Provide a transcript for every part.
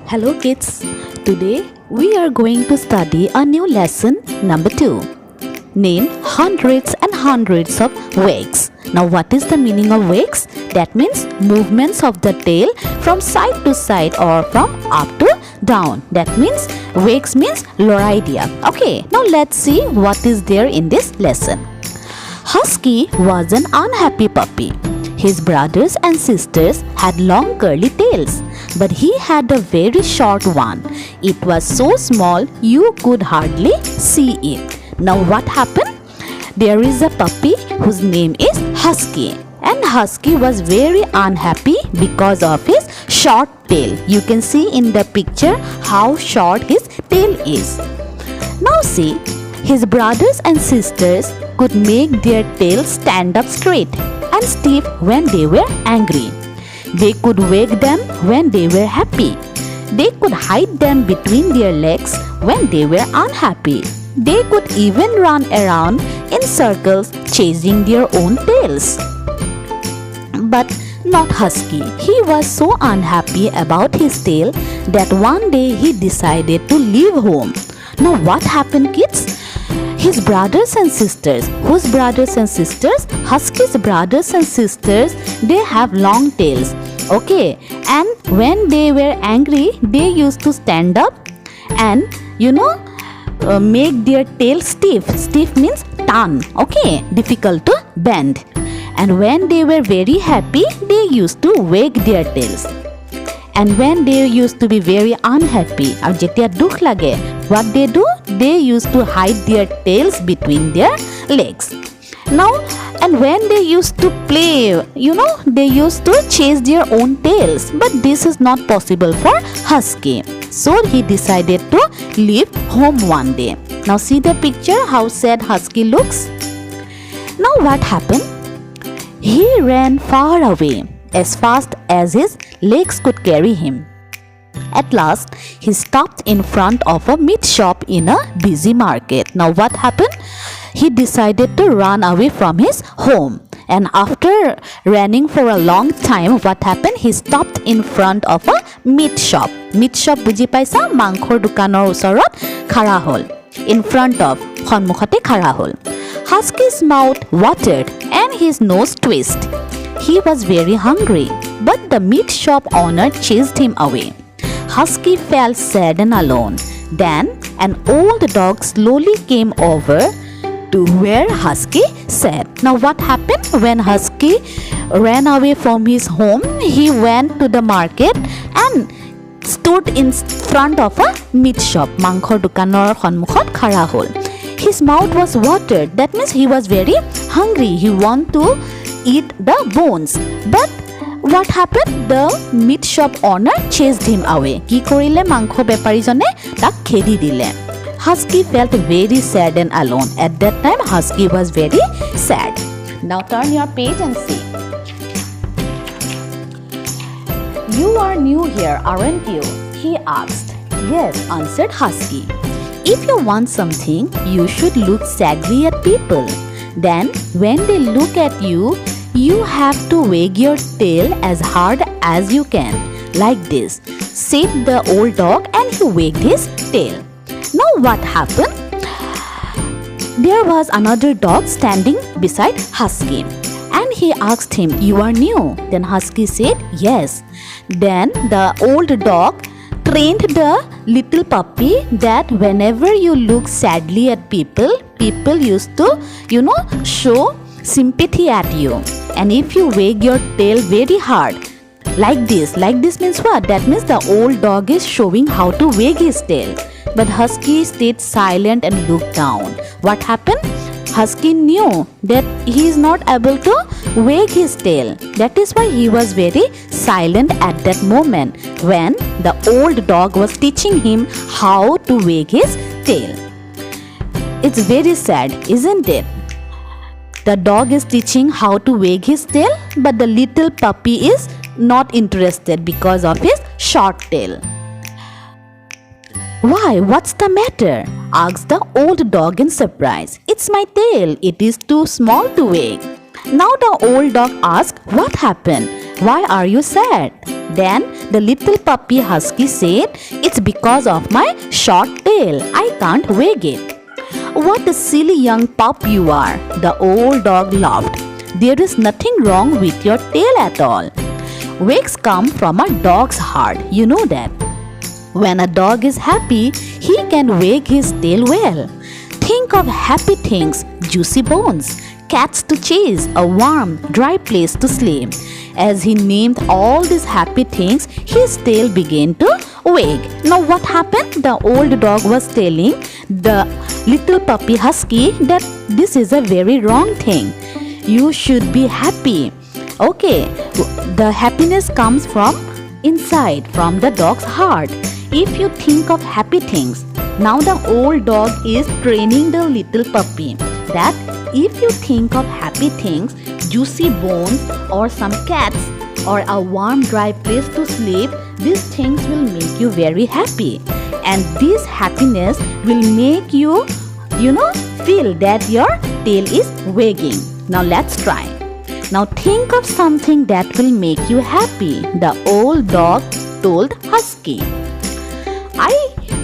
Hello kids, today we are going to study a new lesson number 2. Name hundreds and hundreds of wags. Now what is the meaning of wags? That means movements of the tail from side to side or from up to down. That means wags means loridia. Okay, now let's see what is there in this lesson. Husky was an unhappy puppy. His brothers and sisters had long curly tails, but he had a very short one. It was so small you could hardly see it. Now what happened? There is a puppy whose name is Husky, and Husky was very unhappy because of his short tail. You can see in the picture how short his tail is. Now see, his brothers and sisters could make their tails stand up straight and stiff when they were angry. They could wag them when they were happy. They could hide them between their legs when they were unhappy. They could even run around in circles chasing their own tails. But not Husky. He was so unhappy about his tail that one day he decided to leave home. Now what happened, kids? His brothers and sisters, whose brothers and sisters? Husky's brothers and sisters, they have long tails. Okay, and when they were angry, they used to stand up and make their tail stiff. Stiff means turn, okay, difficult to bend. And when they were very happy, they used to wag their tails. And when they used to be very unhappy, what they do? They used to hide their tails between their legs. Now, and when they used to play, they used to chase their own tails. But this is not possible for Husky. So he decided to leave home one day. Now see the picture, how sad Husky looks. Now what happened? He ran far away, as fast as his legs could carry him. At last, he stopped in front of a meat shop in a busy market. Now what happened? He decided to run away from his home. And after running for a long time, what happened? He stopped in front of a meat shop. Meat shop buji paisa? Mangkhor dukanor usorot khara hol. In front of, khonmukhate khara hol. Husky's mouth watered and his nose twisted. He was very hungry, but the meat shop owner chased him away. Husky felt sad and alone. Then an old dog slowly came over to where Husky sat. Now what happened? When Husky ran away from his home, he went to the market and stood in front of a meat shop. Mangkhor dukanor khonmukhot khara hol. His mouth was watered. That means he was very hungry. He wanted to eat the bones. But what happened? The meat shop owner chased him away. Ki korile mangkho bepari jone tak khedi dile. Husky felt very sad and alone. At that time, Husky was very sad. Now turn your page and see. You are new here, aren't you? He asked. Yes, answered Husky. If you want something, you should look sadly at people. Then, when they look at you, you have to wag your tail as hard as you can, like this, said the old dog, and he wagged his tail. Now what happened? There was another dog standing beside Husky, and he asked him, "You are new?" Then Husky said, "Yes." Then the old dog trained the little puppy that whenever you look sadly at people, people used to, show sympathy at you. And if you wag your tail very hard, like this means what? That means the old dog is showing how to wag his tail. But Husky stayed silent and looked down. What happened? Husky knew that he is not able to wag his tail. That is why he was very silent at that moment when the old dog was teaching him how to wag his tail. It's very sad, isn't it? The dog is teaching how to wag his tail, but the little puppy is not interested because of his short tail. "Why, what's the matter?" asked the old dog in surprise. "It's my tail. It is too small to wag." Now the old dog asked, "What happened? Why are you sad?" Then the little puppy husky said, "It's because of my short tail. I can't wag it." "What a silly young pup you are," the old dog laughed. "There is nothing wrong with your tail at all. Wags come from a dog's heart, you know that. When a dog is happy, he can wag his tail well. Think of happy things, juicy bones, cats to chase, a warm, dry place to sleep." As he named all these happy things, his tail began to wag. Now what happened? The old dog was telling the little puppy husky that this is a very wrong thing. You should be happy. Okay, the happiness comes from inside, from the dog's heart. If you think of happy things, now the old dog is training the little puppy that if you think of happy things, juicy bones or some cats or a warm dry place to sleep, these things will make you very happy. And this happiness will make you, feel that your tail is wagging. Now let's try. Now think of something that will make you happy, the old dog told Husky. "I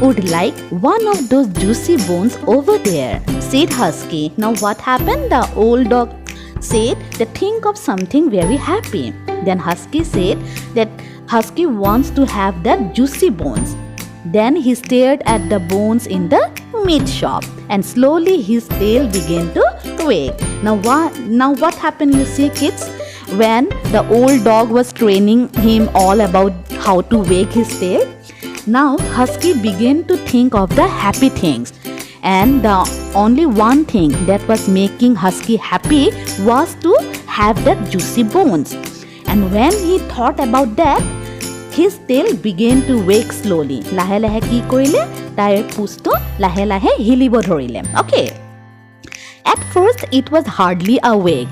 would like one of those juicy bones over there," said Husky. Now what happened? The old dog said that think of something very happy. Then Husky said that Husky wants to have that juicy bones. Then he stared at the bones in the meat shop and slowly his tail began to wag. Now what happened, you see kids? When the old dog was training him all about how to wag his tail, now Husky began to think of the happy things. And the only one thing that was making Husky happy was to have that juicy bones. And when he thought about that, his tail began to wag slowly. Lahe lahe ki korile? Tair pusto lahe lahe hilibo dhorile. Okay. At first it was hardly a wag.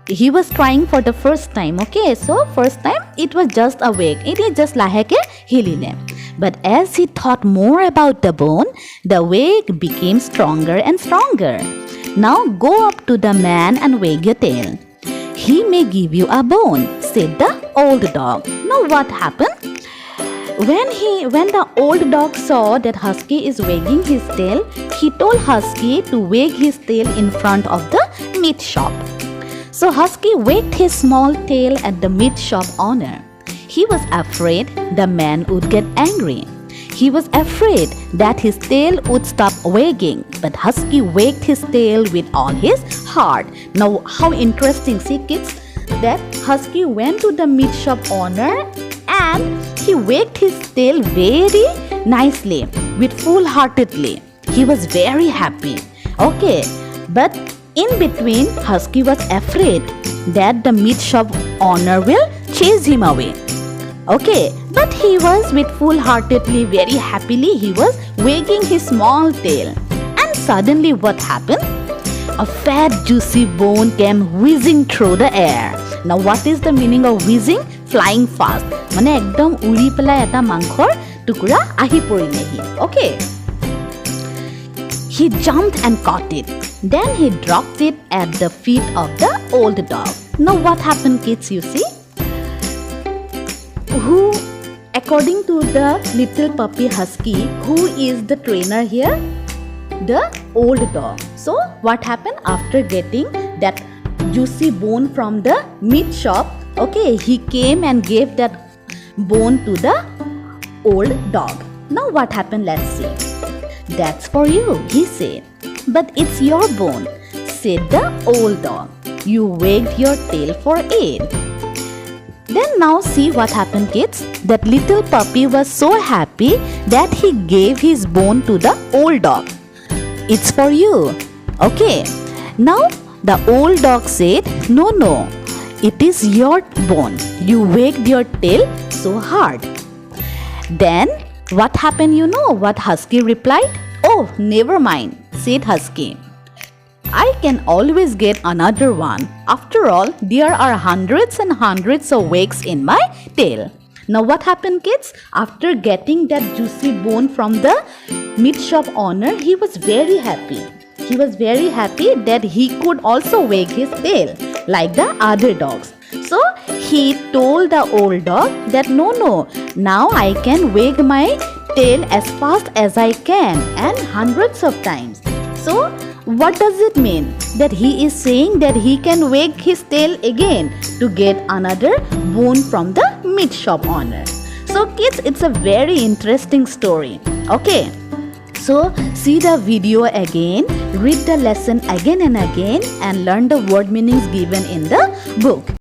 He was trying for the first time. Okay, so first time it was just a wag. It is just lahe ke hilile. But as he thought more about the bone, the wag became stronger and stronger. "Now go up to the man and wag your tail. He may give you a bone," said the old dog. Now what happened? When the old dog saw that Husky is wagging his tail, he told Husky to wag his tail in front of the meat shop. So Husky wagged his small tail at the meat shop owner. He was afraid the man would get angry. He was afraid that his tail would stop wagging, but Husky wagged his tail with all his heart. Now how interesting, see kids, that Husky went to the meat shop owner and he wagged his tail very nicely, with full-heartedly. He was very happy. Okay, but in between, Husky was afraid that the meat shop owner will chase him away. Okay, but he was with full-heartedly, very happily, he was wagging his small tail. And suddenly what happened? A fat juicy bone came whizzing through the air. Now what is the meaning of whizzing? Flying fast. Mane ekdom uri pelai eta mangkhor tukura ahi porilehi. Okay. He jumped and caught it. Then he dropped it at the feet of the old dog. Now what happened, kids, you see? According to the little puppy Husky, who is the trainer here? The old dog. So what happened after getting that juicy bone from the meat shop? Okay, he came and gave that bone to the old dog. Now what happened? Let's see. "That's for you," he said. "But it's your bone," said the old dog. "You wagged your tail for it." Then now see what happened, kids. That little puppy was so happy that he gave his bone to the old dog. "It's for you." Okay. Now the old dog said, No, it is your bone. You wagged your tail so hard." Then what happened, you know what Husky replied? "Oh, never mind," said Husky. "I can always get another one. After all, there are hundreds and hundreds of wags in my tail." Now what happened, kids? After getting that juicy bone from the meat shop owner, he was very happy. He was very happy that he could also wag his tail like the other dogs. So he told the old dog that no, now I can wag my tail as fast as I can and hundreds of times. So what does it mean? That he is saying that he can wag his tail again to get another boon from the meat shop owner. So kids, it's a very interesting story. Okay. So see the video again, read the lesson again and again, and learn the word meanings given in the book.